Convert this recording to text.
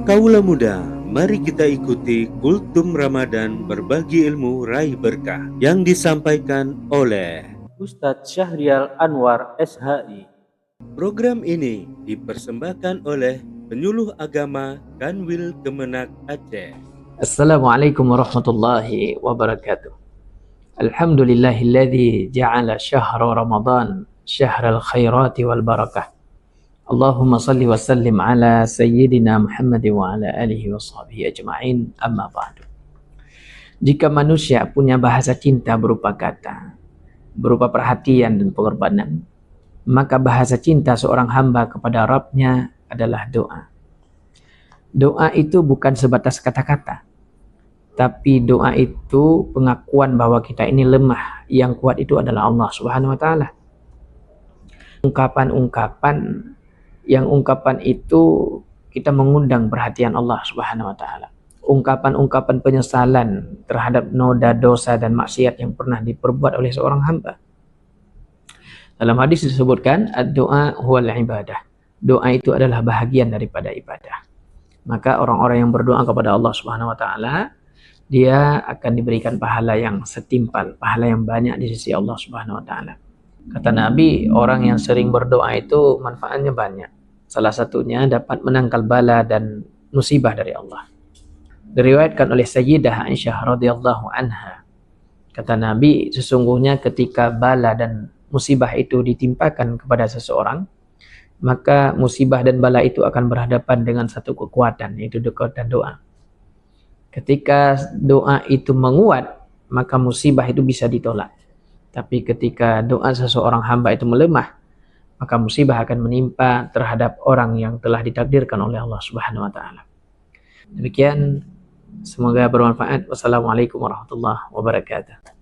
Kaulah muda, mari kita ikuti Kultum Ramadan berbagi ilmu raih berkah yang disampaikan oleh Ustadz Syahrial Anwar SHI. program ini dipersembahkan oleh Penyuluh Agama Kanwil Kemenak Aceh. Assalamualaikum warahmatullahi wabarakatuh. Alhamdulillahilladzi ja'ala syahra Ramadan syahral khairati wal barakah. Allahumma salli wa sallim ala sayyidina Muhammad wa ala alihi wa sahbihi ajma'in, amma ba'du. Jika manusia punya bahasa cinta berupa kata, berupa perhatian dan pengorbanan, maka bahasa cinta seorang hamba kepada Rabb-nya adalah doa. Doa itu bukan sebatas kata-kata, tapi doa itu pengakuan bahwa kita ini lemah. Yang kuat itu adalah Allah Subhanahu wa taala. Ungkapan-ungkapan yang ungkapan itu kita mengundang perhatian Allah Subhanahu wa taala. Ungkapan-ungkapan penyesalan terhadap noda dosa dan maksiat yang pernah diperbuat oleh seorang hamba. Dalam hadis disebutkan, ad-doa huwal ibadah. Doa itu adalah bahagian daripada ibadah. Maka orang-orang yang berdoa kepada Allah Subhanahu wa taala, dia akan diberikan pahala yang setimpal, pahala yang banyak di sisi Allah Subhanahu wa taala. Kata Nabi, orang yang sering berdoa itu manfaatnya banyak. Salah satunya dapat menangkal bala dan musibah dari Allah. Diriwayatkan oleh Sayyidah Aisyah radhiyallahu anha. Kata Nabi, sesungguhnya ketika bala dan musibah itu ditimpakan kepada seseorang, maka musibah dan bala itu akan berhadapan dengan satu kekuatan, yaitu kekuatan doa. Ketika doa itu menguat, maka musibah itu bisa ditolak. Tapi ketika doa seseorang hamba itu melemah, maka musibah akan menimpa terhadap orang yang telah ditakdirkan oleh Allah Subhanahu wa taala. Demikian, semoga bermanfaat. Wassalamualaikum warahmatullahi wabarakatuh.